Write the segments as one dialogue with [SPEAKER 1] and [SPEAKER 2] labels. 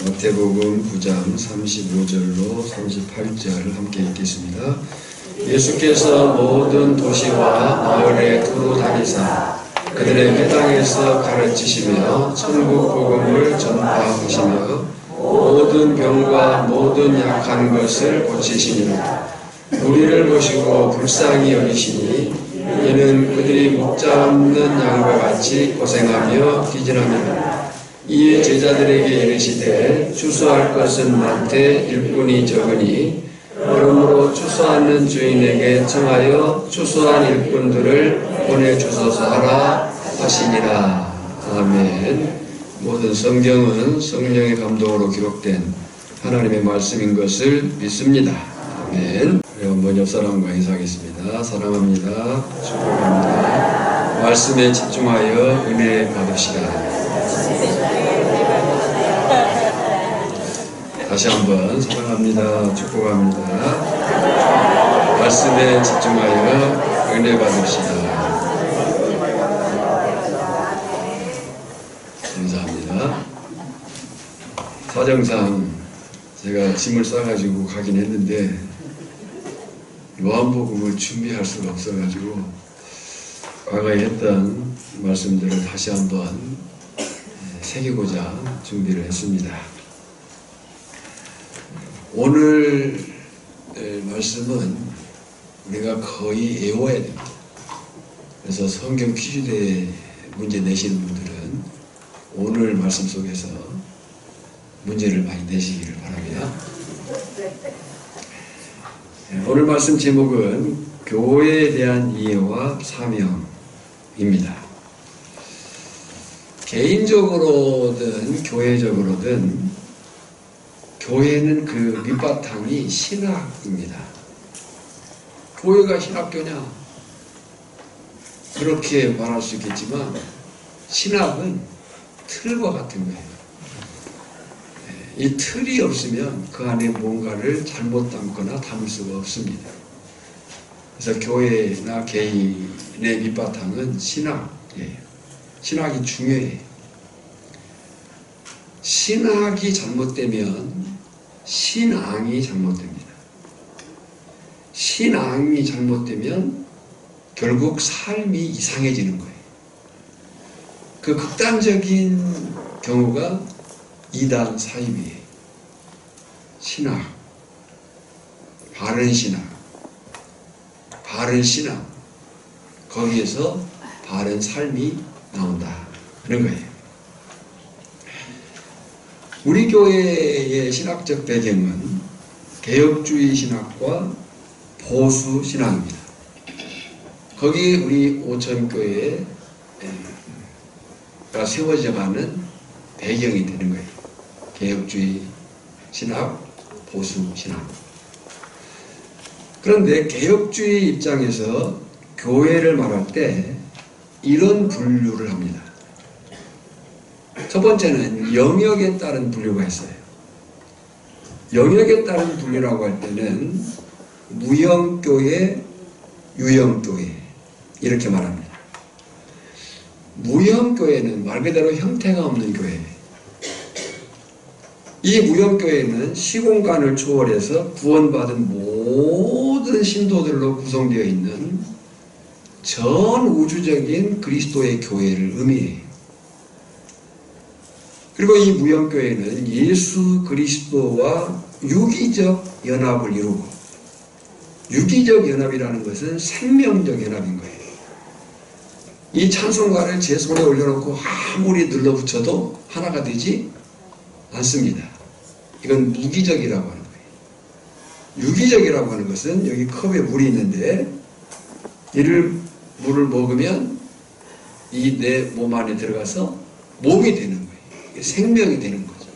[SPEAKER 1] 마태복음 9장 35절로 38절 함께 읽겠습니다. 예수께서 모든 도시와 마을에 두루 다니사 그들의 회당에서 가르치시며 천국 복음을 전파하시며 모든 병과 모든 약한 것을 고치시니라. 우리를 보시고 불쌍히 여기시니 이는 그들이 목자 없는 양과 같이 고생하며 기진하니라. 이에 제자들에게 이르시되 추수할 것은 많되 일꾼이 적으니 그러므로 추수하는 주인에게 청하여 추수한 일꾼들을 보내주소서 하라 하시니라. 아멘. 모든 성경은 성령의 감동으로 기록된 하나님의 말씀인 것을 믿습니다. 아멘. 한번 옆 사람과 인사하겠습니다. 사랑합니다. 축복합니다. 말씀에 집중하여 은혜 받으시라. 다시 한번 사랑합니다. 축복합니다. 말씀에 집중하여 은혜 받읍시다. 감사합니다. 사정상 제가 짐을 싸가지고 가긴 했는데 요한복음을 준비할 수가 없어가지고 과거에 했던 말씀들을 다시 한번 새기고자 준비를 했습니다. 오늘 말씀은 우리가 거의 외워야 됩니다. 그래서 성경 퀴즈대회 문제 내시는 분들은 오늘 말씀 속에서 문제를 많이 내시기를 바랍니다. 오늘 말씀 제목은 교회에 대한 이해와 사명입니다. 개인적으로든 교회적으로든 교회는 그 밑바탕이 신학입니다. 교회가 신학교냐? 그렇게 말할 수 있겠지만 신학은 틀과 같은 거예요. 이 틀이 없으면 그 안에 뭔가를 잘못 담거나 담을 수가 없습니다. 그래서 교회나 개인의 밑바탕은 신학이에요. 신학이 중요해요. 신학이 잘못되면 신앙이 잘못됩니다. 신앙이 잘못되면 결국 삶이 이상해지는 거예요. 그 극단적인 경우가 이단 사입이에요. 신학, 바른 신학, 바른 신앙, 거기에서 바른 삶이 나온다 그런 거예요. 우리 교회의 신학적 배경은 개혁주의 신학과 보수 신학입니다. 거기 우리 오천교회가 세워져가는 배경이 되는 거예요. 개혁주의 신학, 보수 신학. 그런데 개혁주의 입장에서 교회를 말할 때 이런 분류를 합니다. 첫 번째는 영역에 따른 분류가 있어요. 영역에 따른 분류라고 할 때는 무형교회, 유형교회 이렇게 말합니다. 무형교회는 말 그대로 형태가 없는 교회예요. 이 무형교회는 시공간을 초월해서 구원받은 모든 신도들로 구성되어 있는 전 우주적인 그리스도의 교회를 의미해요. 그리고 이 무형교회는 예수 그리스도와 유기적 연합을 이루고, 유기적 연합이라는 것은 생명적 연합인 거예요. 이 찬송가를 제 손에 올려놓고 아무리 눌러붙여도 하나가 되지 않습니다. 이건 무기적이라고 하는 거예요. 유기적이라고 하는 것은 여기 컵에 물이 있는데 물을 먹으면 이 내 몸 안에 들어가서 몸이 되는 거예요. 생명이 되는 거죠.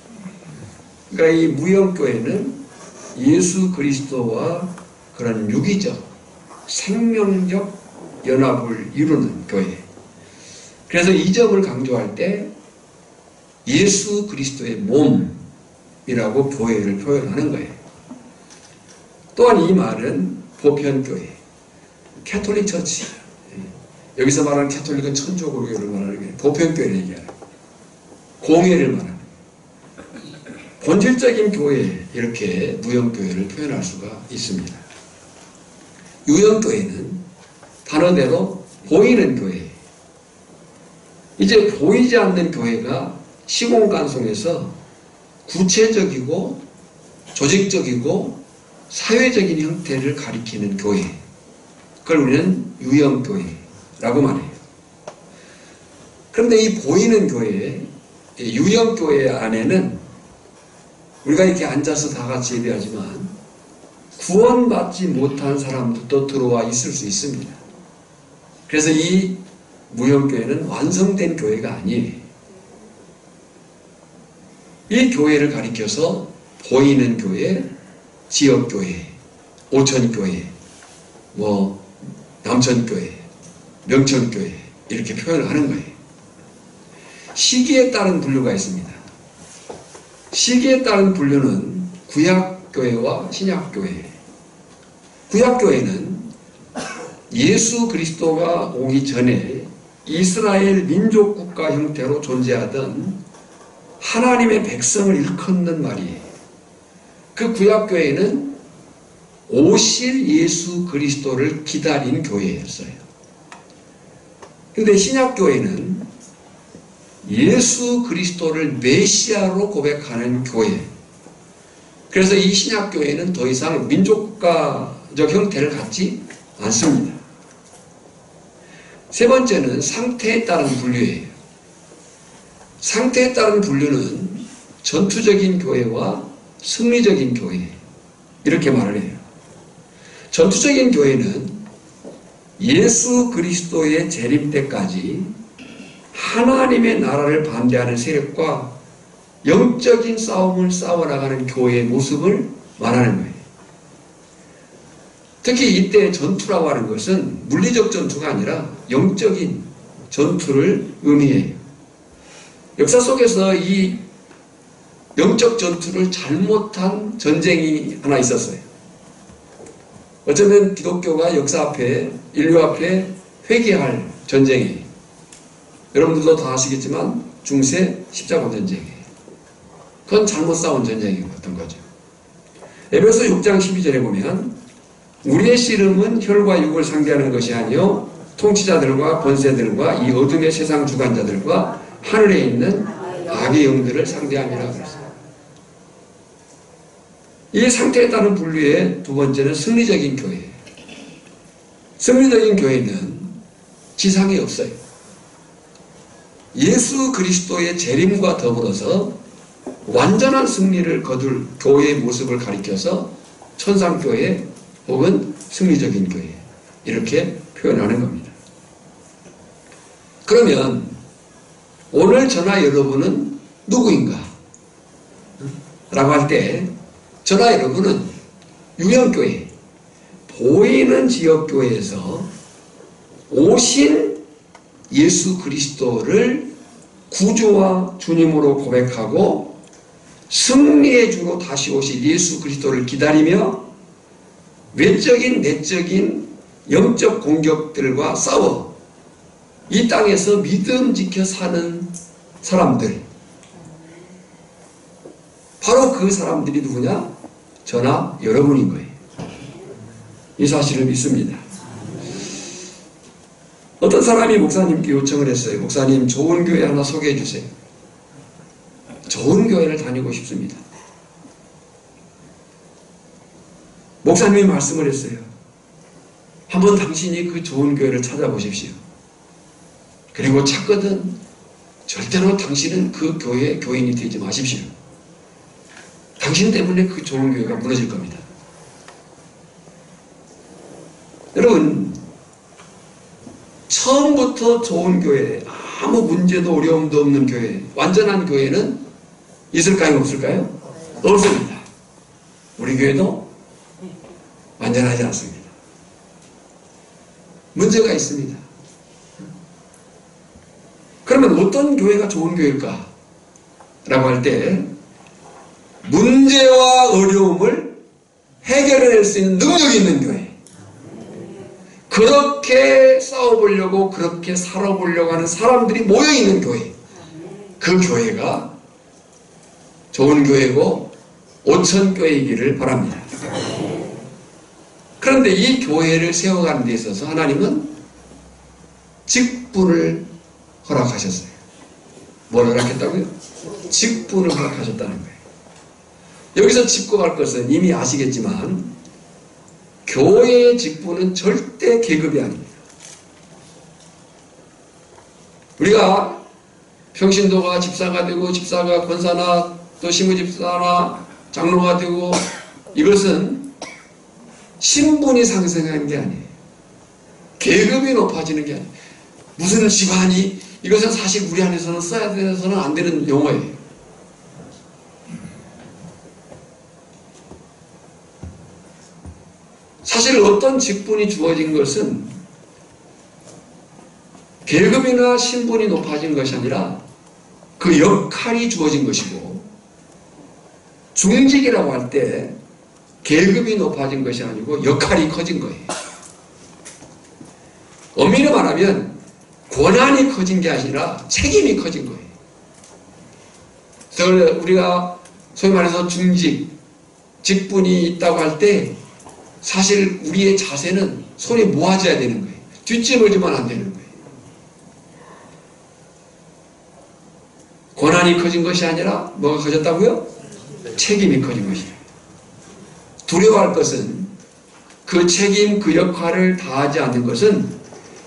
[SPEAKER 1] 그러니까 이 무형교회는 예수 그리스도와 그런 유기적, 생명적 연합을 이루는 교회. 그래서 이 점을 강조할 때 예수 그리스도의 몸이라고 교회를 표현하는 거예요. 또한 이 말은 보편교회, 캐톨릭 처치. 여기서 말하는 캐톨릭은 천주교를 말하는 게 보편교회를 얘기하는 거예요. 공예를 말하는 거예요. 본질적인 교회, 이렇게 무형교회를 표현할 수가 있습니다. 유형교회는 단어대로 보이는 교회. 이제 보이지 않는 교회가 시공간속에서 구체적이고 조직적이고 사회적인 형태를 가리키는 교회. 그걸 우리는 유형교회라고 말해요. 그런데 이 보이는 교회, 유형교회 안에는 우리가 이렇게 앉아서 다 같이 예배하지만 구원받지 못한 사람들도 들어와 있을 수 있습니다. 그래서 이 무형교회는 완성된 교회가 아니에요. 이 교회를 가리켜서 보이는 교회, 지역교회, 오천교회, 남천교회, 명천교회 이렇게 표현을 하는 거예요. 시기에 따른 분류가 있습니다. 시기에 따른 분류는 구약교회와 신약교회. 구약교회는 예수 그리스도가 오기 전에 이스라엘 민족국가 형태로 존재하던 하나님의 백성을 일컫는 말이에요. 그 구약교회는 오실 예수 그리스도를 기다린 교회였어요. 그런데 신약교회는 예수 그리스도를 메시아로 고백하는 교회. 그래서 이 신약교회는 더 이상 민족국가적 형태를 갖지 않습니다. 세 번째는 상태에 따른 분류예요. 상태에 따른 분류는 전투적인 교회와 승리적인 교회 이렇게 말을 해요. 전투적인 교회는 예수 그리스도의 재림 때까지 하나님의 나라를 반대하는 세력과 영적인 싸움을 싸워나가는 교회의 모습을 말하는 거예요. 특히 이때 전투라고 하는 것은 물리적 전투가 아니라 영적인 전투를 의미해요. 역사 속에서 이 영적 전투를 잘못한 전쟁이 하나 있었어요. 어쩌면 기독교가 역사 앞에, 인류 앞에 회개할 전쟁이에요. 여러분들도 다 아시겠지만 중세 십자가 전쟁이에요. 그건 잘못 싸운 전쟁이었던 거죠. 에베소 6장 12절에 보면 우리의 씨름은 혈과 육을 상대하는 것이 아니요 통치자들과 권세들과 이 어둠의 세상 주관자들과 하늘에 있는 악의 영들을 상대함이라 그랬어요. 이 상태에 따른 분류의 두 번째는 승리적인 교회. 승리적인 교회는 지상에 없어요. 예수 그리스도의 재림과 더불어서 완전한 승리를 거둘 교회의 모습을 가리켜서 천상교회 혹은 승리적인 교회 이렇게 표현하는 겁니다. 그러면 오늘 저나 여러분은 누구인가? 라고 할 때 저나 여러분은 유형교회, 보이는 지역교회에서 오신 예수 그리스도를 구주와 주님으로 고백하고 승리의 주로 다시 오실 예수 그리스도를 기다리며 외적인 내적인 영적 공격들과 싸워 이 땅에서 믿음 지켜 사는 사람들, 바로 그 사람들이 누구냐? 저나 여러분인 거예요. 이 사실을 믿습니다. 어떤 사람이 목사님께 요청을 했어요. 목사님, 좋은 교회 하나 소개해 주세요. 좋은 교회를 다니고 싶습니다. 목사님이 말씀을 했어요. 한번 당신이 그 좋은 교회를 찾아보십시오. 그리고 찾거든 절대로 당신은 그 교회의 교인이 되지 마십시오. 당신 때문에 그 좋은 교회가 무너질 겁니다. 여러분, 처음부터 좋은 교회, 아무 문제도 어려움도 없는 교회, 완전한 교회는 있을까요? 없을까요? 없습니다. 우리 교회도 완전하지 않습니다. 문제가 있습니다. 그러면 어떤 교회가 좋은 교회일까? 라고 할 때 문제와 어려움을 해결해낼 수 있는 능력이 있는 교회, 그렇게 싸워보려고 그렇게 살아보려고 하는 사람들이 모여있는 교회, 그 교회가 좋은 교회고 5천 교회이기를 바랍니다. 그런데 이 교회를 세워가는 데 있어서 하나님은 직분을 허락하셨어요. 뭘 허락했다고요? 직분을 허락하셨다는 거예요. 여기서 짚고 갈 것은 이미 아시겠지만 교회의 직분은 절대 계급이 아닙니다. 우리가 평신도가 집사가 되고 집사가 권사나 또 시무집사나 장로가 되고 이것은 신분이 상승하는 게 아니에요. 계급이 높아지는 게 아니에요. 무슨 집안이 이것은 사실 우리 안에서는 써야 돼서는 안 되는 용어예요. 사실 어떤 직분이 주어진 것은 계급이나 신분이 높아진 것이 아니라 그 역할이 주어진 것이고, 중직이라고 할 때 계급이 높아진 것이 아니고 역할이 커진 거예요. 엄밀히 말하면 권한이 커진 게 아니라 책임이 커진 거예요. 그래서 우리가 소위 말해서 중직, 직분이 있다고 할 때 사실 우리의 자세는 손이 모아져야 되는 거예요. 뒷짐을 지면 안 되는 거예요. 권한이 커진 것이 아니라 뭐가 커졌다고요? 책임이 커진 것이에요. 두려워할 것은 그 책임, 그 역할을 다하지 않는 것은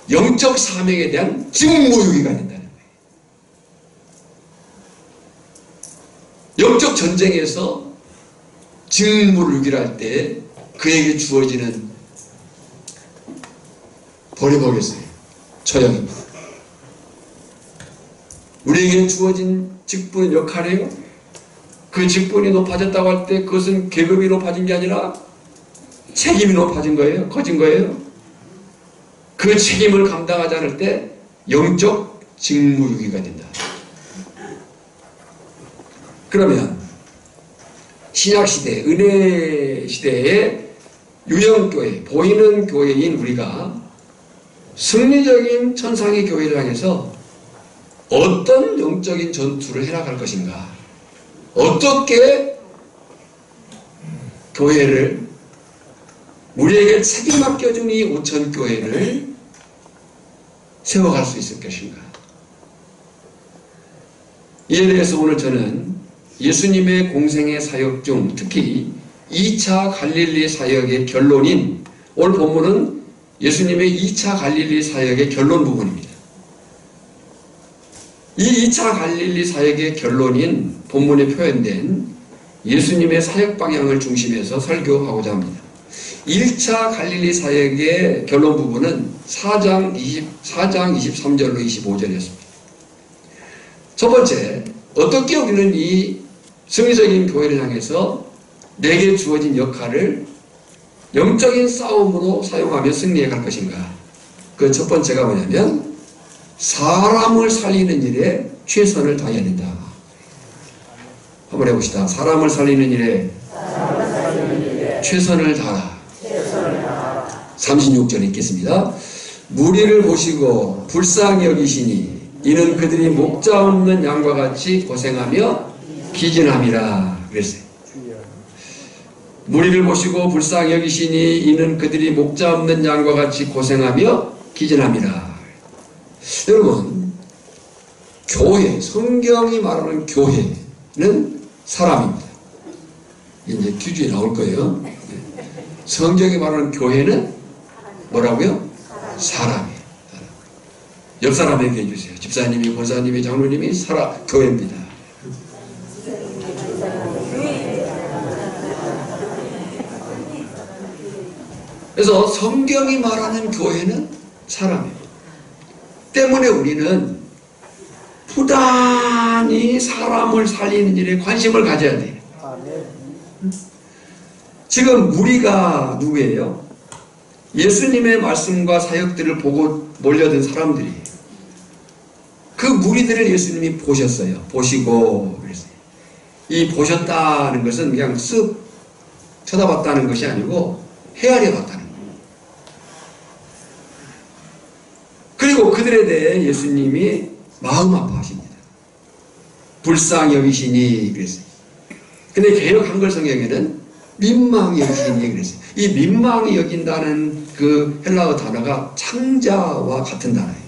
[SPEAKER 1] 영적 사명에 대한 직무유기가 된다는 거예요. 영적 전쟁에서 직무를 유기할 때 그에게 주어지는 버려보겠어요. 처형입니다. 우리에게 주어진 직분 역할이에요. 그 직분이 높아졌다고 할 때 그것은 계급이 높아진 게 아니라 책임이 높아진 거예요. 커진 거예요. 그 책임을 감당하지 않을 때 영적 직무유기가 된다. 그러면 신약시대, 은혜시대의 유형교회, 보이는 교회인 우리가 승리적인 천상의 교회를 향해서 어떤 영적인 전투를 해나갈 것인가? 어떻게 교회를, 우리에게 책임 맡겨준 이 5천 교회를 세워갈 수 있을 것인가? 이에 대해서 오늘 저는 예수님의 공생의 사역 중 특히 2차 갈릴리 사역의 결론인, 오늘 본문은 예수님의 2차 갈릴리 사역의 결론 부분입니다. 이 2차 갈릴리 사역의 결론인 본문에 표현된 예수님의 사역 방향을 중심해서 설교하고자 합니다. 1차 갈릴리 사역의 결론 부분은 4장 23절로 25절이었습니다. 첫 번째, 어떻게 우리는 이 승리적인 교회를 향해서 내게 주어진 역할을 영적인 싸움으로 사용하며 승리해 갈 것인가? 그 첫 번째가 뭐냐면 사람을 살리는 일에 최선을 다해야 된다. 한번 해봅시다. 사람을 살리는 일에 최선을 다하라. 36절 읽겠습니다. 무리를 보시고 불쌍히 여기시니 이는 그들이 목자 없는 양과 같이 고생하며 기진함이라 그랬어요. 무리를 보시고 불쌍히 여기시니 이는 그들이 목자 없는 양과 같이 고생하며 기진함이라. 여러분, 교회, 성경이 말하는 교회는 사람입니다. 이제 퀴즈에 나올 거예요. 성경이 말하는 교회는 뭐라고요? 사람이에요. 옆 사람에게 해주세요. 집사님이, 권사님이, 장로님이 교회입니다. 그래서 성경이 말하는 교회는 사람이에요. 때문에 우리는 부단히 사람을 살리는 일에 관심을 가져야 돼요. 지금 우리가 누구예요? 예수님의 말씀과 사역들을 보고 몰려든 사람들이에요. 그 무리들을 예수님이 보셨어요. 보시고 그랬어요. 이 보셨다는 것은 그냥 쓱 쳐다봤다는 것이 아니고 헤아려 봤다는 거예요. 그리고 그들에 대해 예수님이 마음 아파하십니다. 불쌍히 여기시니 그랬어요. 근데 개역 한글 성경에는 민망히 여기니 그랬어요. 이 민망히 여긴다는 그 헬라어 단어가 창자와 같은 단어예요.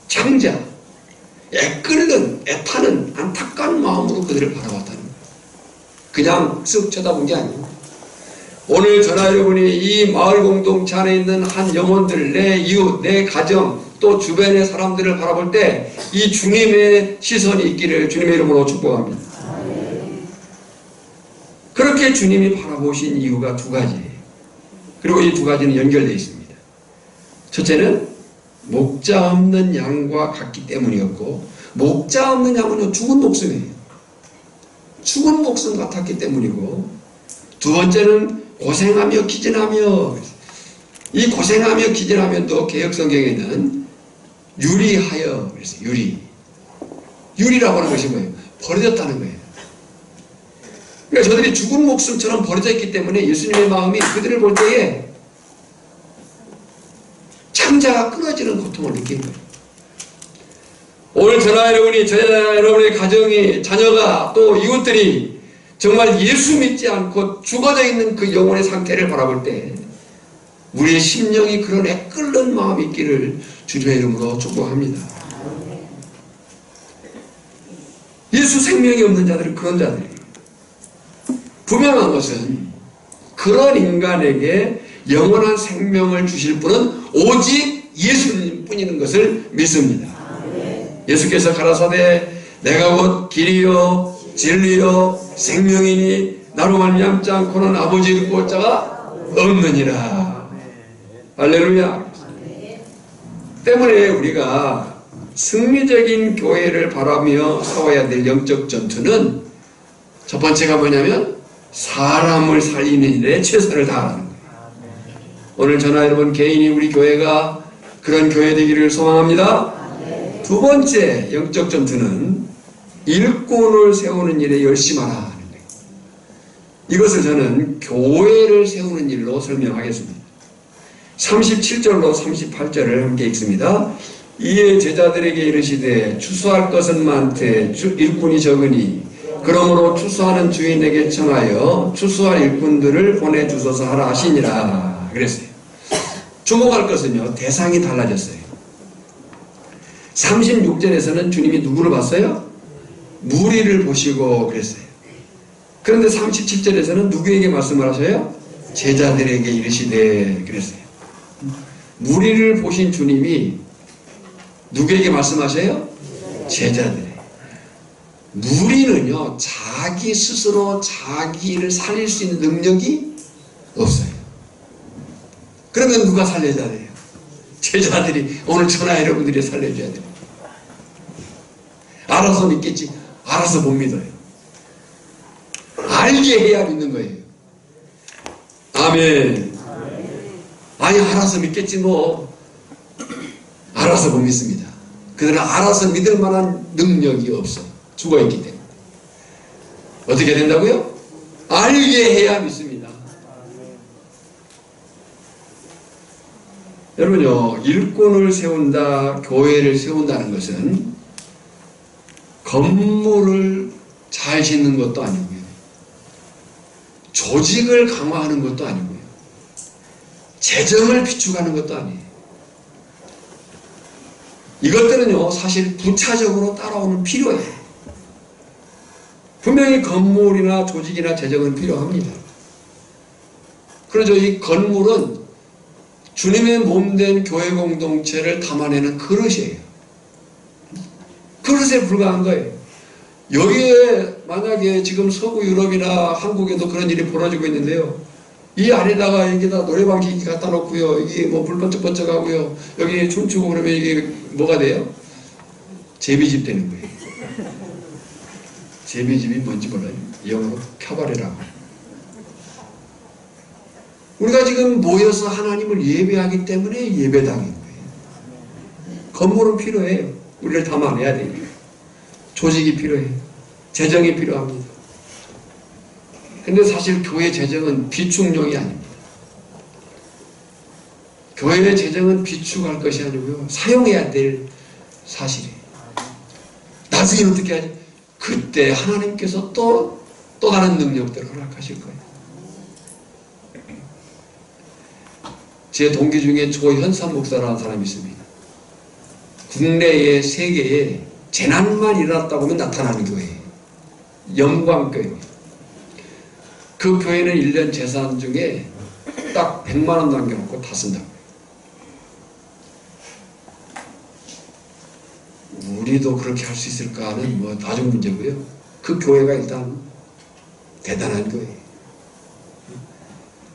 [SPEAKER 1] 창자. 애끓는, 애타는 안타까운 마음으로 그들을 바라봤다는 거예요. 그냥 쓱 쳐다본 게 아니에요. 오늘 저나 여러분이 이 마을 공동체 안에 있는 한 영혼들, 내 이웃, 내 가정, 또 주변의 사람들을 바라볼 때 이 주님의 시선이 있기를 주님의 이름으로 축복합니다. 그렇게 주님이 바라보신 이유가 두 가지예요. 그리고 이 두 가지는 연결되어 있습니다. 첫째는 목자 없는 양과 같기 때문이었고, 목자 없는 양은요 죽은 목숨이에요. 죽은 목숨 같았기 때문이고, 두 번째는 고생하며 기진하며, 이 고생하며 기진하면도 개역성경에는 유리하여 그랬어요. 유리라고 하는 것이 뭐예요? 버려졌다는 거예요. 그러니까 저들이 죽은 목숨처럼 버려져 있기 때문에 예수님의 마음이 그들을 볼 때에 창자가 끊어지는 고통을 느낀 거예요. 오늘 저나 여러분이, 저나 여러분의 가정이, 자녀가, 또 이웃들이 정말 예수 믿지 않고 죽어져 있는 그 영혼의 상태를 바라볼 때 우리의 심령이 그런 애끓는 마음이 있기를 주님의 이름으로 축복합니다. 예수 생명이 없는 자들은 그런 자들이에요. 분명한 것은 그런 인간에게 영원한 생명을 주실 분은 오직 예수님 뿐인 것을 믿습니다. 예수께서 가라사대 내가 곧 길이요 진리요 생명이니 나로 말미암지 않고는 아버지를 볼 자가 없느니라. 할렐루야. 때문에 우리가 승리적인 교회를 바라며 싸워야 될 영적 전투는 첫 번째가 뭐냐면 사람을 살리는 일에 최선을 다하는 거예요. 오늘 저나 여러분 개인이 우리 교회가 그런 교회 되기를 소망합니다. 두 번째 영적 전투는 일꾼을 세우는 일에 열심하라 하는 거예요. 이것을 저는 교회를 세우는 일로 설명하겠습니다. 37절로 38절을 함께 읽습니다. 이에 제자들에게 이르시되 추수할 것은 많되 일꾼이 적으니 그러므로 추수하는 주인에게 청하여 추수할 일꾼들을 보내주소서 하라 하시니라 그랬어요. 주목할 것은요 대상이 달라졌어요. 36절에서는 주님이 누구를 봤어요? 무리를 보시고 그랬어요. 그런데 37절에서는 누구에게 말씀을 하셔요? 제자들에게 이르시되 그랬어요. 무리를 보신 주님이 누구에게 말씀하셔요? 제자들에게. 무리는요 자기 스스로 자기를 살릴 수 있는 능력이 없어요. 그러면 누가 살려줘야 돼요? 제자들이, 오늘 저나 여러분들이 살려줘야 돼요. 알아서 믿겠지, 알아서 못 믿어요. 알게 해야 믿는 거예요. 아멘. 아니 알아서 믿겠지 뭐. 알아서 못 믿습니다. 그들은 알아서 믿을 만한 능력이 없어. 죽어있기 때문에. 어떻게 된다고요? 알게 해야 믿습니다. 여러분요, 일꾼을 세운다, 교회를 세운다는 것은 건물을 잘 짓는 것도 아니고요, 조직을 강화하는 것도 아니고요, 재정을 비축하는 것도 아니에요. 이것들은요 사실 부차적으로 따라오는 필요예요. 분명히 건물이나 조직이나 재정은 필요합니다. 그래서 이 건물은 주님의 몸된 교회 공동체를 담아내는 그릇이에요. 그릇에 불과한 거예요. 여기에 만약에 지금 서구 유럽이나 한국에도 그런 일이 벌어지고 있는데요, 이 안에다가 여기다 노래방 기기 갖다 놓고요, 이게 뭐 불 번쩍번쩍 하고요, 여기 춤추고 그러면 이게 뭐가 돼요? 제비집 되는 거예요. 제비집이 뭔지 몰라요. 영어로 캬바레라고. 우리가 지금 모여서 하나님을 예배하기 때문에 예배당인 거예요. 건물은 필요해요. 우리를 담아내야 돼요. 조직이 필요해요. 재정이 필요합니다. 근데 사실 교회 재정은 비축용이 아닙니다. 교회의 재정은 비축할 것이 아니고요, 사용해야 될 사실이에요. 나중에 어떻게 하지? 그때 하나님께서 또 또 다른 능력들을 허락하실 거예요. 제 동기 중에 조현삼 목사라는 사람이 있습니다. 국내에 세계에 재난만 일어났다고 하면 나타나는 교회예요. 영광교회. 그 교회는 1년 재산 중에 딱 100만 원 남겨놓고 다 쓴다고. 우리도 그렇게 할 수 있을까는 뭐 나중 문제고요. 그 교회가 일단 대단한 교회예요.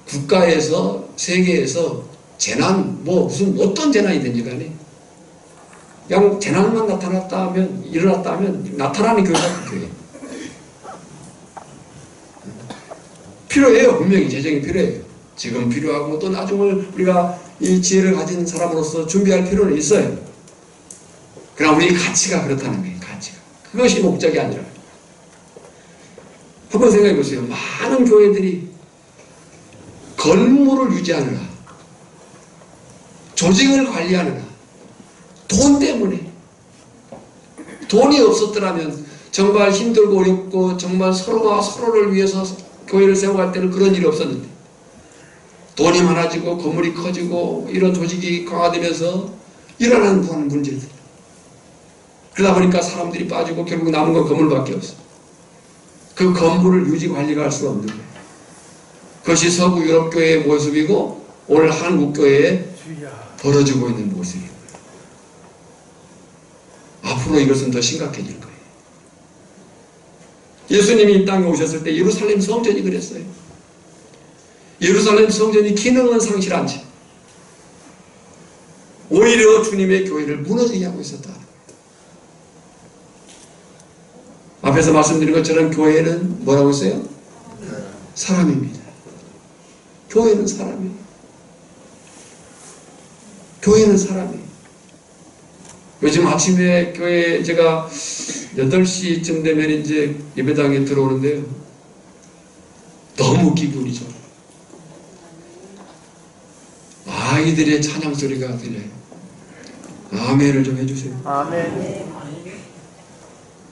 [SPEAKER 1] 국가에서 세계에서 재난 뭐 무슨 어떤 재난이든지 간에 그냥 재난만 나타났다 하면 일어났다 하면 나타나는 교회가 그 교회예요. 필요해요. 분명히 재정이 필요해요. 지금 필요하고 또 나중을 우리가 이 지혜를 가진 사람으로서 준비할 필요는 있어요. 그러나 우리 가치가 그렇다는 거예요. 가치가. 그것이 목적이 아니라. 한번 생각해 보세요. 많은 교회들이 건물을 유지하느라, 조직을 관리하느라, 돈 때문에, 돈이 없었더라면 정말 힘들고 어렵고 정말 서로가 서로를 위해서 교회를 세워갈 때는 그런 일이 없었는데, 돈이 많아지고 건물이 커지고 이런 조직이 강화되면서 일어나는 문제들. 그러다 보니까 사람들이 빠지고 결국 남은 건 건물밖에 없어. 그 건물을 유지 관리가 할 수가 없는 거예요. 그것이 서구 유럽 교회의 모습이고 오늘 한국 교회에 벌어지고 있는 모습이에요. 앞으로 이것은 더 심각해질 거예요. 예수님이 이 땅에 오셨을 때 예루살렘 성전이 그랬어요. 예루살렘 성전이 기능은 상실한 채 오히려 주님의 교회를 무너지게 하고 있었다. 앞에서 말씀드린 것처럼 교회는 뭐라고 했어요? 사람입니다. 교회는 사람이에요. 교회는 사람이에요. 요즘 아침에 교회 제가 8시쯤 되면 이제 예배당에 들어오는데요. 너무 기분이 좋아요. 아이들의 찬양 소리가 들려요. 아멘을 좀 해주세요.
[SPEAKER 2] 아멘.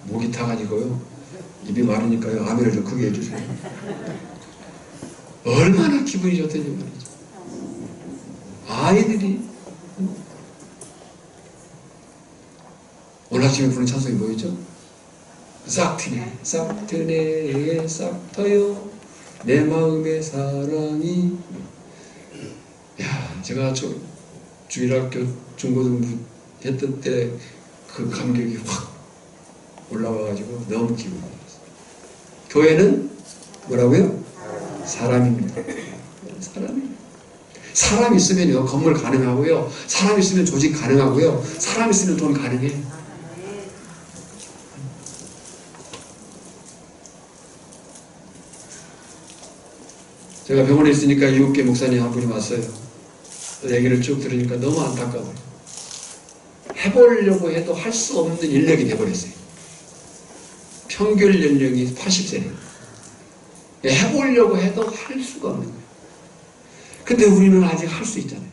[SPEAKER 1] 목이 타가지고요. 입이 마르니까요. 아멘을 좀 크게 해주세요. 얼마나 기분이 좋던지 말이죠. 아이들이 오늘 아침에 부른 찬송이 뭐였죠? 싹트네 싹트네 싹터요 내 마음의 사랑이. 야, 제가 주일학교 중고등부 했던 때 그 감격이 확 올라와가지고 너무 기분이 좋았어요. 교회는 뭐라고요? 사람입니다. 사람 있으면요 건물 가능하고요, 사람 있으면 조직 가능하고요, 사람 있으면 돈 가능해요. 제가 병원에 있으니까 이웃계 목사님 한 분이 왔어요. 얘기를 쭉 들으니까 너무 안타까워요. 해보려고 해도 할 수 없는 인력이 돼버렸어요. 평균 연령이 80세예요. 해보려고 해도 할 수가 없는 거예요. 근데 우리는 아직 할 수 있잖아요.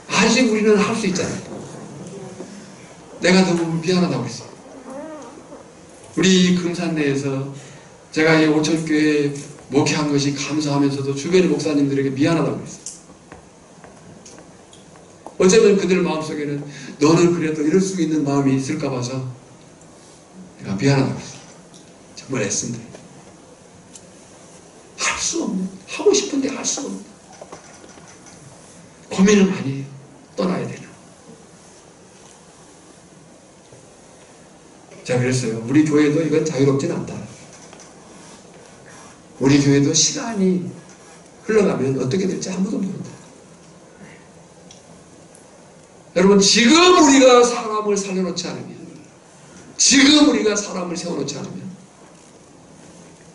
[SPEAKER 1] 아직 우리는 할 수 있잖아요. 내가 너무 미안하다고 했어요. 우리 금산내에서 제가 이 오천교회에 목회한 것이 감사하면서도 주변의 목사님들에게 미안하다고 했어요. 어쩌면 그들 마음속에는 너는 그래도 이럴 수 있는 마음이 있을까 봐서 내가 미안하다고 했어요. 정말 애쓴다. 할 수 없는, 하고 싶은데 할 수 없는 고민을 많이 해요. 떠나야 되나. 자, 그랬어요. 우리 교회도 이건 자유롭진 않다. 우리 교회도 시간이 흘러가면 어떻게 될지 아무도 모른다. 여러분, 지금 우리가 사람을 살려놓지 않으면, 지금 우리가 사람을 세워놓지 않으면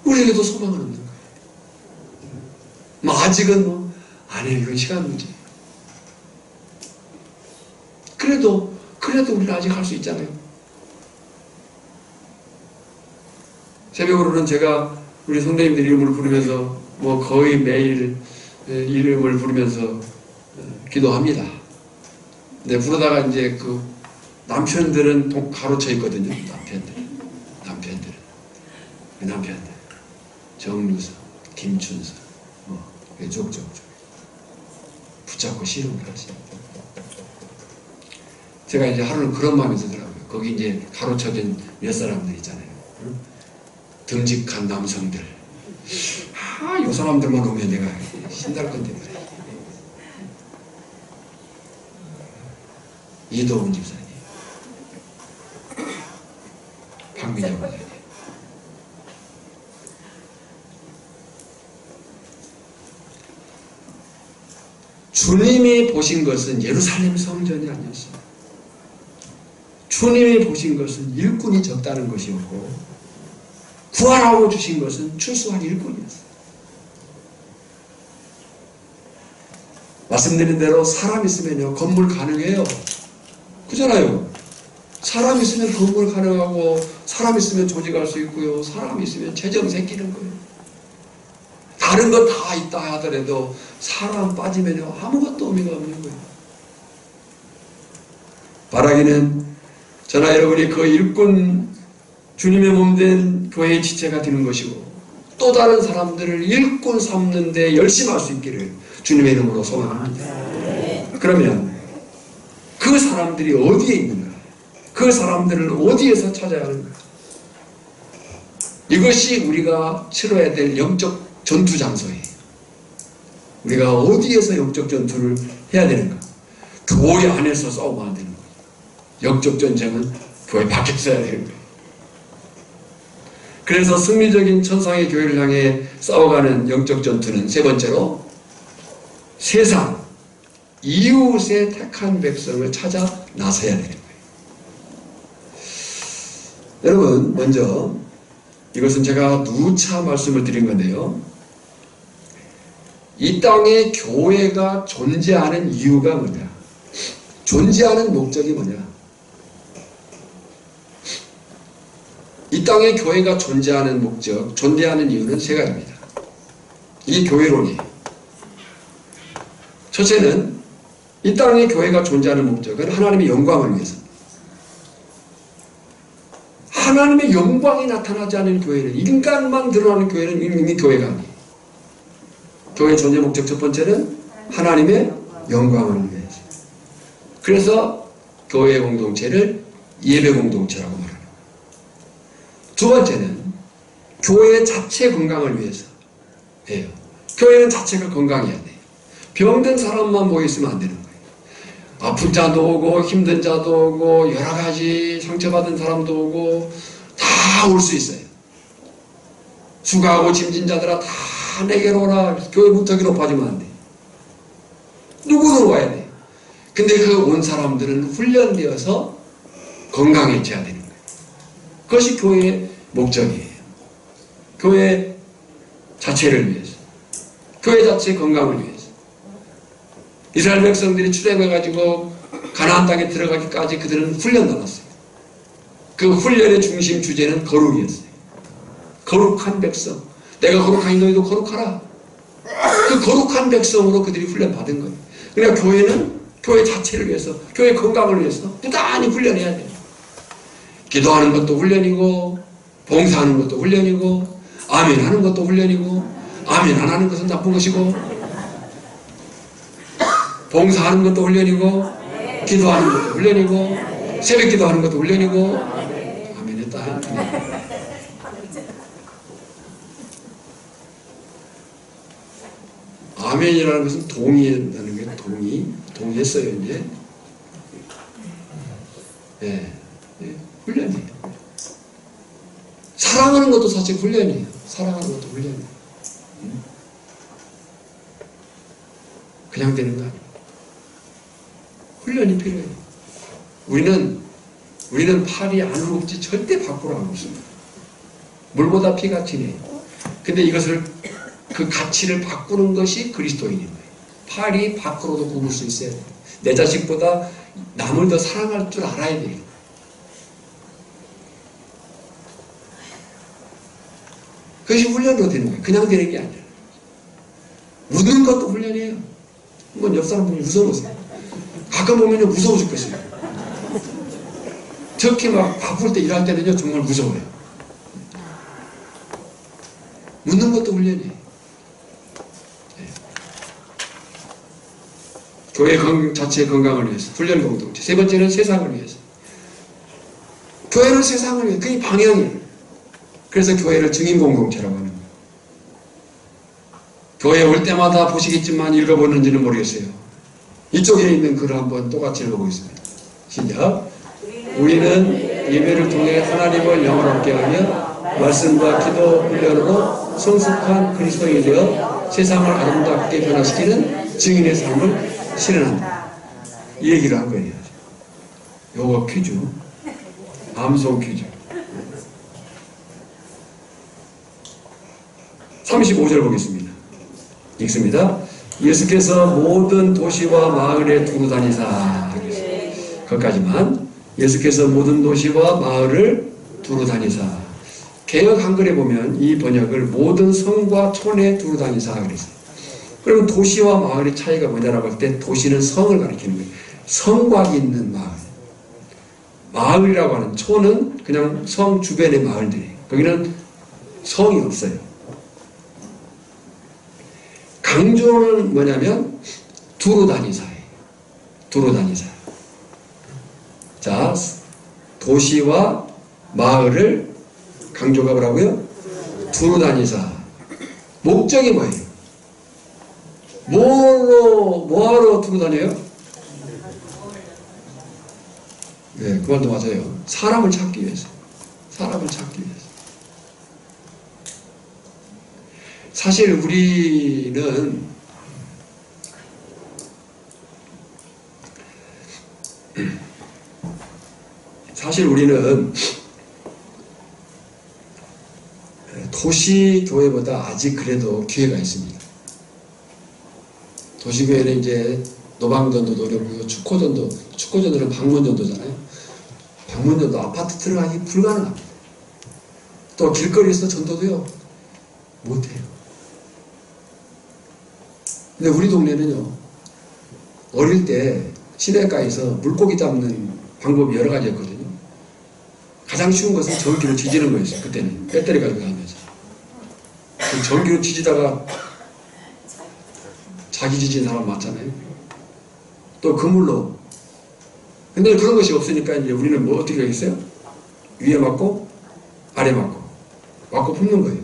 [SPEAKER 1] 우리에게도 소망은 없는 거예요. 아직은 아니에요. 이건 시간 문제. 그래도 우리는 아직 할 수 있잖아요. 새벽으로는 제가 우리 선생님들 이름을 부르면서 거의 매일 이름을 부르면서 기도합니다. 근데 부르다가 이제 남편들은 가로쳐 있거든요. 남편들은. 남편 정루서, 김춘서 족족족 붙잡고 씨름을 하시. 제가 이제 하루는 그런 마음이 들더라고요. 거기 이제 가로쳐진 몇 사람들 있잖아요. 응? 듬직한 남성들. 요 사람들만 오면 내가 신날 건데 말이야. 이도훈 집사님, 박민영 목사님. 주님이 보신 것은 예루살렘 성전이 아니었어요. 주님이 보신 것은 일꾼이 적다는 것이었고, 구하라고 주신 것은 출소한 일꾼이었어요. 말씀드린 대로 사람 있으면요 건물 가능해요. 그잖아요. 사람 있으면 건물 가능하고, 사람 있으면 조직할 수 있고요, 사람 있으면 재정 생기는 거예요. 다른 거 다 있다 하더라도 사람 빠지면요 아무것도 의미가 없는 거예요. 바라기는 저나 여러분이 그 일꾼, 주님의 몸된 교회의 지체가 되는 것이고, 또 다른 사람들을 일꾼 삼는 데 열심할 수 있기를 주님의 이름으로 소망합니다. 그러면 그 사람들이 어디에 있는가? 그 사람들을 어디에서 찾아야 하는가? 이것이 우리가 치러야 될 영적 전투 장소예요. 우리가 어디에서 영적 전투를 해야 되는가? 교회 안에서 싸우면 안 되는 거예요. 영적 전쟁은 교회 밖에서 해야 되는 거예요. 그래서 승리적인 천상의 교회를 향해 싸워가는 영적 전투는 세 번째로 세상, 이웃의 택한 백성을 찾아 나서야 되는 거예요. 여러분, 먼저 이것은 제가 누차 말씀을 드린 건데요. 이 땅에 교회가 존재하는 이유가 뭐냐? 존재하는 목적이 뭐냐? 이 땅에 교회가 존재하는 목적, 존재하는 이유는 세 가지입니다. 이게 교회론이에요. 첫째는 이 땅에 교회가 존재하는 목적은 하나님의 영광을 위해서입니다. 하나님의 영광이 나타나지 않은 교회는, 인간만 드러나는 교회는 이미 교회가 아니에요. 교회 존재 목적 첫 번째는 하나님의 영광을 위해서. 그래서 교회 공동체를 예배 공동체라고 말합니다. 두 번째는 교회 자체 건강을 위해서예요. 교회는 자체가 건강해야 돼요. 병든 사람만 모여있으면 안 되는 거예요. 아픈 자도 오고 힘든 자도 오고 여러 가지 상처받은 사람도 오고 다 올 수 있어요. 수고하고 짐진 자들아 다 내게로 오라. 교회 문턱이 높아지면 안 돼. 누구든 와야 돼. 근데 그 온 사람들은 훈련되어서 건강해져야 되는 거예요. 그것이 교회의 목적이에요. 교회 자체를 위해서, 교회 자체의 건강을 위해서. 이스라엘 백성들이 출애굽해가지고 가나안 땅에 들어가기까지 그들은 훈련 받았어요. 그 훈련의 중심 주제는 거룩이었어요. 거룩한 백성. 내가 거룩하니 너희도 거룩하라. 그 거룩한 백성으로 그들이 훈련 받은 거예요. 그러니까 교회는 교회 자체를 위해서, 교회 건강을 위해서 부단히 훈련해야 돼요. 기도하는 것도 훈련이고, 봉사하는 것도 훈련이고, 아멘 하는 것도 훈련이고, 아멘 안 하는 것은 나쁜 것이고, 봉사하는 것도 훈련이고, 기도하는 것도 훈련이고, 새벽 기도하는 것도 훈련이고, 아멘 했다. 아멘이라는 것은 동의한다는 게 동의했어요, 이제. 예, 훈련이에요. 사랑하는 것도 사실 훈련이에요. 사랑하는 것도 훈련이에요. 그냥 되는 거 아니에요. 훈련이 필요해요. 우리는 팔이 안으로 굽지 절대 밖으로 안 굽습니다. 물보다 피가 진해요. 근데 이것을, 그 가치를 바꾸는 것이 그리스도인인 거예요. 팔이 밖으로도 굽을 수 있어야 돼요. 내 자식보다 남을 더 사랑할 줄 알아야 돼요. 그것이 훈련으로 되는 거예요. 그냥 되는 게 아니라. 웃는 것도 훈련이에요. 한번 옆 사람 보면 웃어보세요. 가끔 보면 무서워 죽겠어요. 특히 막 바쁠 때 일할 때는요 정말 무서워요. 묻는 것도 훈련이에요. 교회 자체의 건강을 위해서 훈련 공동체. 세 번째는 세상을 위해서. 교회는 세상을 위해 그게 방향이에요. 그래서 교회를 증인 공동체라고 하는 거예요. 교회 올 때마다 보시겠지만 읽어보는지는 모르겠어요. 이쪽에 있는 글을 한번 똑같이 읽어보겠습니다. 시작. 우리는 예배를 통해 하나님을 영원하게 하며 말씀과 기도 훈련으로 성숙한 그리스도인이 되어 세상을 아름답게 변화시키는 증인의 삶을 실현한다. 이 얘기를 한 거예요. 요거 퀴즈. 암송 퀴즈. 35절 보겠습니다. 읽습니다. 예수께서 모든 도시와 마을에 두루 다니사. 거기까지만. 예수께서 모든 도시와 마을을 두루 다니사. 개역 한글에 보면 이 번역을 모든 성과 촌에 두루 다니사 그랬어요. 그러면 도시와 마을의 차이가 뭐냐라고 할 때 도시는 성을 가리키는 거예요. 성곽이 있는 마을. 마을이라고 하는 촌은 그냥 성 주변의 마을들이에요. 거기는 성이 없어요. 강조는 뭐냐면 두루 다니사예요. 두루 다니사. 자, 도시와 마을을 강조가 뭐라고요? 두루 다니사. 목적이 뭐예요? 뭐하러 두루 다녀요? 네, 그 말도 맞아요. 사람을 찾기 위해서. 사람을 찾기 위해서. 사실 우리는 도시교회보다 아직 그래도 기회가 있습니다. 도시교회는 이제 노방전도도 어렵고요. 축구전도는 방문전도잖아요. 방문전도 아파트 들어가기 불가능합니다. 또 길거리에서 전도도요. 못해요. 근데 우리 동네는요. 어릴 때 시내가에서 물고기 잡는 방법이 여러 가지였거든요. 가장 쉬운 것은 전기로 지지는 거였어요. 그때는 배터리 가지고 다니면서. 그 전기로 지지다가 자기 지진 사람 많잖아요. 또 그물로. 근데 그런 것이 없으니까 이제 우리는 뭐 어떻게 하겠어요? 위에 맞고 아래 맞고 품는 거예요.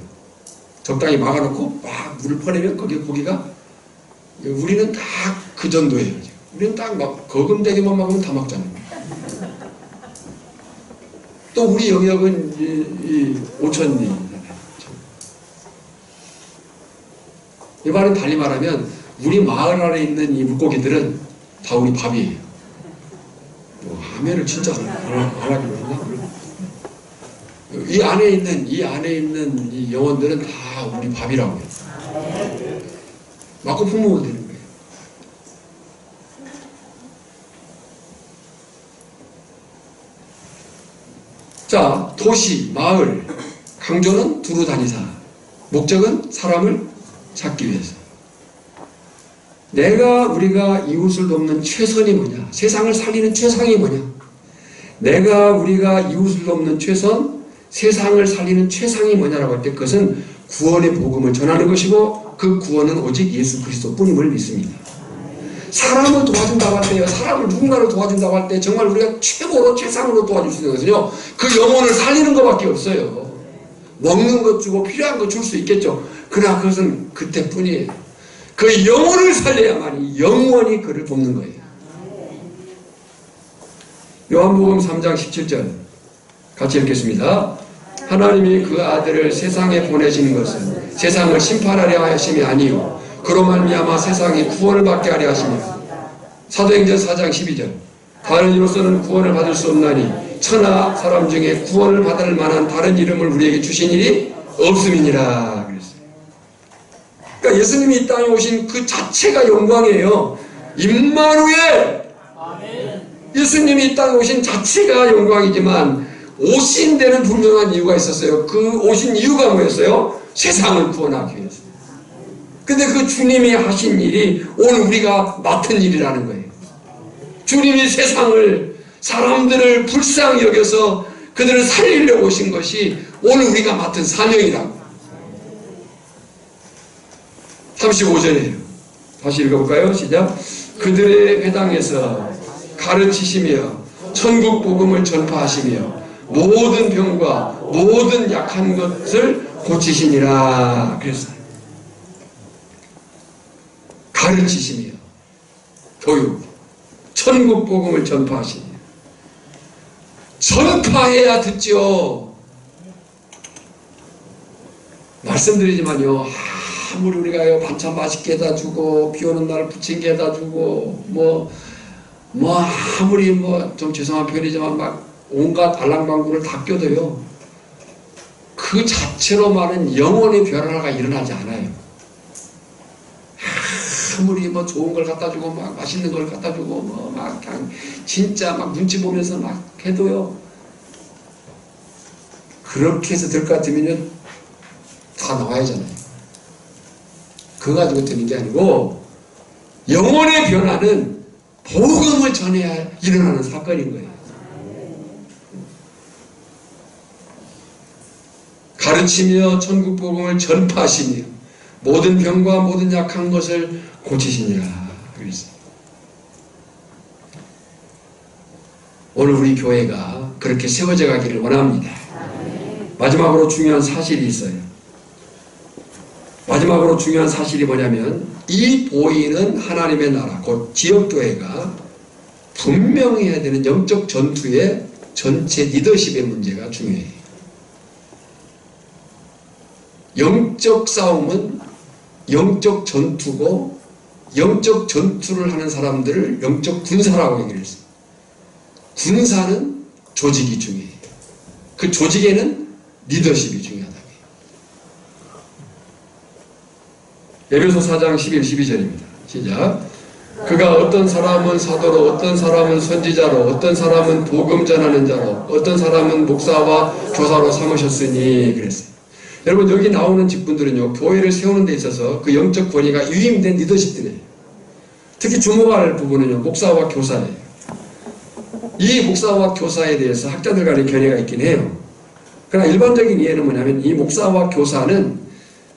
[SPEAKER 1] 적당히 막아놓고 막 물을 퍼내면 거기에 고기가. 우리는 다 그 정도예요. 우리는 딱 막 거금대기만 막으면 다 막잖아요. 또 우리 영역은 이 오천리잖아요. 이 말은 달리 말하면 우리 마을 안에 있는 이 물고기들은 다 우리 밥이에요. 뭐 하면을 진짜 안 하기로 했나? 이 안에 있는 이 영혼들은 다 우리 밥이라고 해요. 맞고 품으면 되는 거예요. 자, 도시, 마을, 강조는 두루 다니사. 목적은 사람을 찾기 위해서. 우리가 이웃을 돕는 최선이 뭐냐? 세상을 살리는 최상이 뭐냐? 우리가 이웃을 돕는 최선, 세상을 살리는 최상이 뭐냐라고 할 때 그것은 구원의 복음을 전하는 것이고 그 구원은 오직 예수 그리스도뿐임을 믿습니다. 사람을 도와준다고 할 때요. 사람을 누군가를 도와준다고 할 때 정말 우리가 최고로 최상으로 도와줄 수 있는 것은요. 그 영혼을 살리는 것밖에 없어요. 먹는 것 주고 필요한 것 줄 수 있겠죠. 그러나 그것은 그때뿐이에요. 그 영혼을 살려야만 영원히 그를 돕는 거예요. 요한복음 3장 17절 같이 읽겠습니다. 하나님이 그 아들을 세상에 보내신 것은 세상을 심판하려 하심이 아니요 그로 말미암아 세상이 구원을 받게 하려 하심이라. 사도행전 4장 12절 다른 이로서는 구원을 받을 수 없나니 천하 사람 중에 구원을 받을 만한 다른 이름을 우리에게 주신 일이 없음이니라 그랬어요. 그러니까 예수님이 이 땅에 오신 그 자체가 영광이에요. 임마누엘. 예수님이 이 땅에 오신 자체가 영광이지만 오신 데는 분명한 이유가 있었어요. 그 오신 이유가 뭐였어요? 세상을 구원하기 위해서. 근데 그 주님이 하신 일이 오늘 우리가 맡은 일이라는 거예요. 주님이 사람들을 불쌍히 여겨서 그들을 살리려고 오신 것이 오늘 우리가 맡은 사명이라고. 35절이에요. 다시 읽어볼까요? 시작. 그들의 회당에서 가르치시며 천국 복음을 전파하시며 모든 병과 모든 약한 것을 고치시니라. 그랬어요. 가르치시며 교육, 천국 복음을 전파하시며. 전파해야 듣죠. 말씀드리지만요, 아무리 우리가 반찬 맛있게 해다 주고 비 오는 날 부침개 해다 주고 아무리 좀 죄송한 표현이지만 막 온갖 알랑방구를 다 껴도요, 그 자체로만은 영혼의 변화가 일어나지 않아요. 아무리 좋은 걸 갖다 주고 막 맛있는 걸 갖다 주고 막 그냥 진짜 막 눈치 보면서 막 해도요, 그렇게 해서 될 것 같으면요 다 나와야잖아요. 그거 가지고 되는 게 아니고 영혼의 변화는 복음을 전해야 일어나는 사건인 거예요. 가르치며 천국 복음을 전파하시며 모든 병과 모든 약한 것을 고치시니라. 그랬어요. 오늘 우리 교회가 그렇게 세워져 가기를 원합니다. 마지막으로 중요한 사실이 있어요. 마지막으로 중요한 사실이 뭐냐면, 이 보이는 하나님의 나라, 곧 지역교회가 분명히 해야 되는 영적 전투의 전체 리더십의 문제가 중요해요. 영적 싸움은 영적 전투고, 영적 전투를 하는 사람들을 영적 군사라고 얘기를 했어요. 군사는 조직이 중요해요. 그 조직에는 리더십이 중요하다. 에베소 4장 11, 12절입니다. 시작. 그가 어떤 사람은 사도로, 어떤 사람은 선지자로, 어떤 사람은 복음 전하는 자로, 어떤 사람은 목사와 교사로 삼으셨으니. 그랬어요. 여러분, 여기 나오는 직분들은요, 교회를 세우는 데 있어서 그 영적 권위가 위임된 리더십들이에요. 특히 주목할 부분은요, 목사와 교사예요. 이 목사와 교사에 대해서 학자들 간의 견해가 있긴 해요. 그러나 일반적인 이해는 뭐냐면, 이 목사와 교사는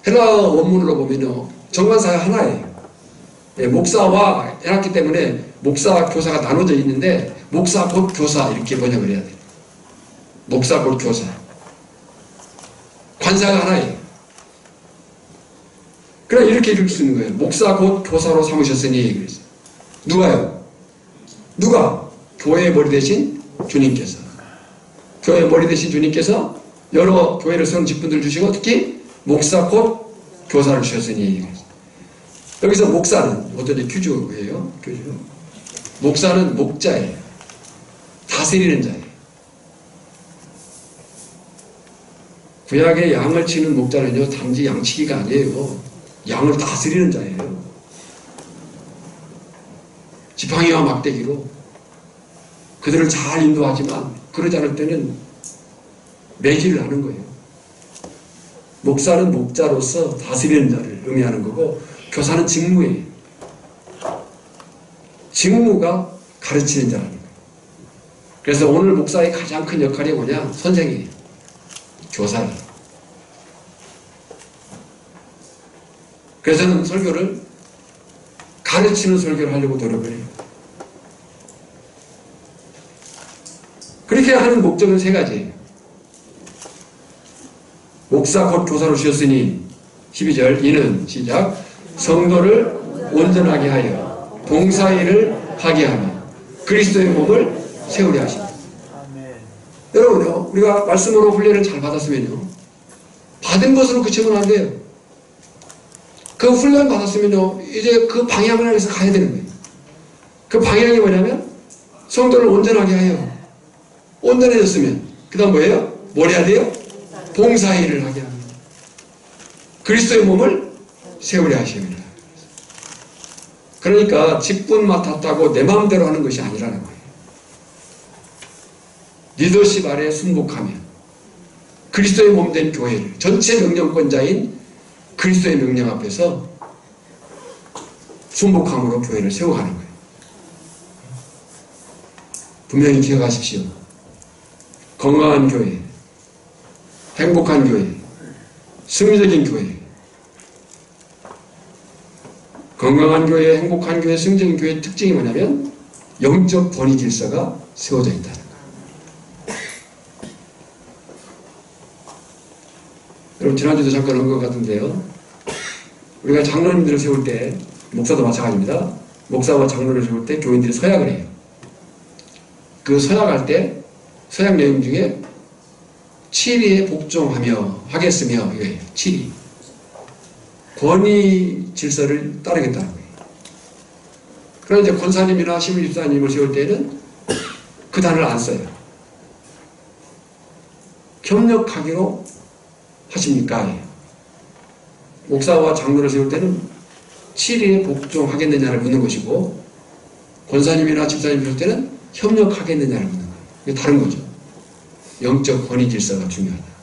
[SPEAKER 1] 헬라어 원문으로 보면요, 정관사가 하나예요. 예, 목사와 해놨기 때문에 목사와 교사가 나눠져 있는데, 목사 곧 교사 이렇게 번역을 해야 돼요. 목사 곧 교사. 관사가 하나예요. 그냥 이렇게 읽을 수 있는 거예요. 목사 곧 교사로 삼으셨으니. 그랬어요. 누가요? 누가? 교회의 머리 대신 주님께서. 교회의 머리 대신 주님께서 여러 교회를 세우는 직분들을 주시고, 특히 목사 곧 교사를 주셨으니. 여기서 목사는 어떤 큐즈예요. 큐즈. 목사는 목자예요. 다스리는 자예요. 구약의 양을 치는 목자는요, 단지 양치기가 아니에요. 양을 다스리는 자예요. 지팡이와 막대기로 그들을 잘 인도하지만, 그러지 않을 때는 매질을 하는 거예요. 목사는 목자로서 다스리는 자를 의미하는 거고, 교사는 직무예요. 직무가 가르치는 자라는 거예요. 그래서 오늘 목사의 가장 큰 역할이 뭐냐? 선생이에요. 교사를. 그래서 저는 설교를 가르치는 설교를 하려고 노력을 해요. 그렇게 하는 목적은 세 가지예요. 목사 곧 교사로 주셨으니, 12절, 이는 시작, 성도를 온전하게 하여 봉사일을 하게 하며 그리스도의 몸을 세우려 하십니다. 여러분요, 우리가 말씀으로 훈련을 잘 받았으면요, 받은 것으로 그치면 안 돼요. 그 훈련 받았으면요, 이제 그 방향을 향해서 가야 되는 거예요. 그 방향이 뭐냐면, 성도를 온전하게 하여. 온전해졌으면 그 다음 뭐예요? 뭘 해야 돼요? 봉사일을 하게 합니다. 그리스도의 몸을 세우려 하십니다. 그러니까 직분 맡았다고 내 마음대로 하는 것이 아니라는 거예요. 리더십 아래 순복하며 그리스도의 몸 된 교회를, 전체 명령권자인 그리스도의 명령 앞에서 순복함으로 교회를 세워가는 거예요. 분명히 기억하십시오. 건강한 교회, 행복한 교회, 승리적인 교회, 건강한 교회, 행복한 교회, 승적인 교회의 특징이 뭐냐면 영적 권위 질서가 세워져 있다는 거예요. 여러분 지난주도 잠깐 한 것 같은데요. 우리가 장로님들을 세울 때, 목사도 마찬가지입니다. 목사와 장로를 세울 때 교인들이 서약을 해요. 그 서약할 때 서약 내용 중에 7위에 복종하며 하겠으며 이거예요. 7위. 권위 질서를 따르겠다는 거예요. 그런데 이제 권사님이나 시민집사님을 세울 때는 그 단어를 안 써요. 협력하기로 하십니까? 목사와 장로를 세울 때는 7위에 복종하겠느냐를 묻는 것이고, 권사님이나 집사님을 세울 때는 협력하겠느냐를 묻는 거예요. 이게 다른 거죠. 영적 권위 질서가 중요하다.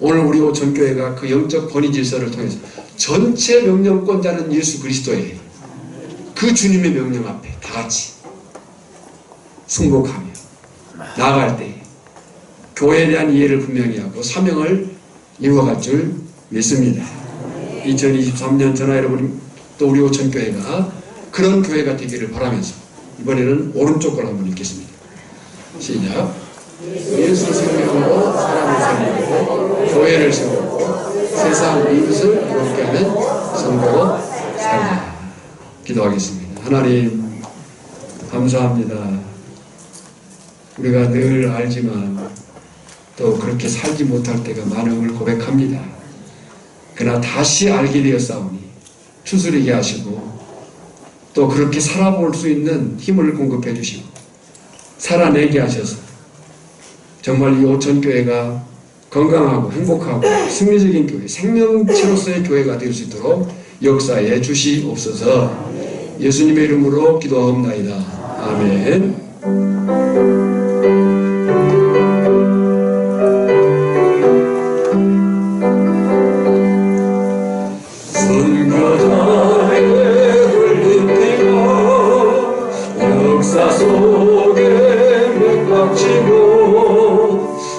[SPEAKER 1] 오늘 우리 오천교회가 그 영적 권위 질서를 통해서 전체 명령권자는 예수 그리스도의 그 주님의 명령 앞에 다 같이 순복하며 나아갈 때 교회에 대한 이해를 분명히 하고 사명을 이루어갈 줄 믿습니다. 2023년 저나 여러분 또 우리 오천교회가 그런 교회가 되기를 바라면서 이번에는 오른쪽 걸 한번 읽겠습니다. 시작. 예수 생명으로 사람을 살리고 교회를 세우고 세상 이웃을 이롭게 하는 성도로 살자. 기도하겠습니다. 하나님 감사합니다. 우리가 늘 알지만 또 그렇게 살지 못할 때가 많음을 고백합니다. 그러나 다시 알게 되었사오니 추스리게 하시고 또 그렇게 살아볼 수 있는 힘을 공급해 주시고 살아내게 하셔서 정말 이 오천교회가 건강하고 행복하고 승리적인 교회, 생명체로서의 교회가 될 수 있도록 역사해 주시옵소서. 예수님의 이름으로 기도하옵나이다. 아멘. 역사 속에 맥박치고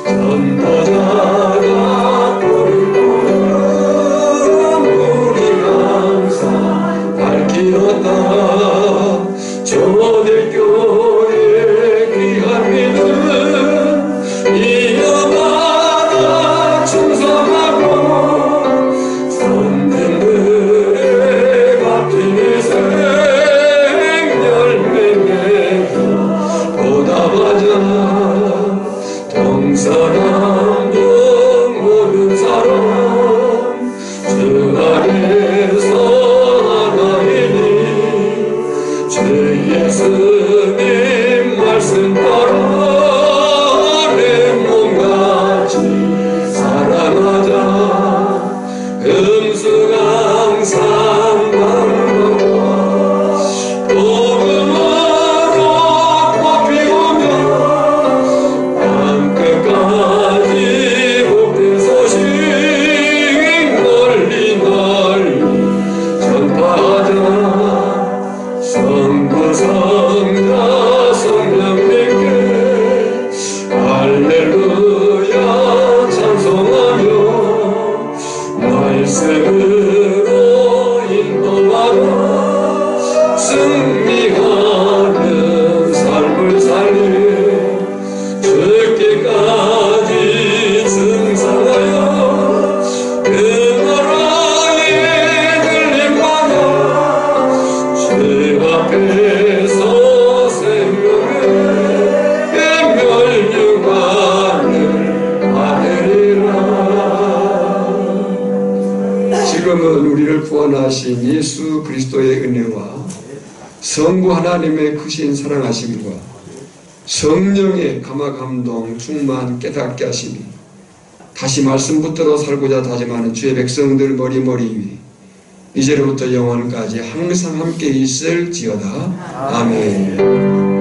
[SPEAKER 1] 전도자가 부르는 우리 항상 밝히었다. 초대교회 귀한 믿음 이어받아 충성하고 선진들의 값진 인생 동사람도 모든 사람 주 안에서 하나이니 주 예수님 말씀 따라 내 몸같이 살아가자. 음수 항상 방법과 승리하는 삶을 살리 죽기까지 증상하여 그 나라의 들림받아 주 앞에서 생명의 멸류관을 받으리라. 지금은 우리를 구원하신 예수 그리스도의 은혜와 성부 하나님의 크신 사랑하심과 성령의 감화감동 충만 깨닫게 하심이 다시 말씀 붙들어 살고자 다짐하는 주의 백성들 머리머리 위 이제로부터 영원까지 항상 함께 있을지어다. 아멘.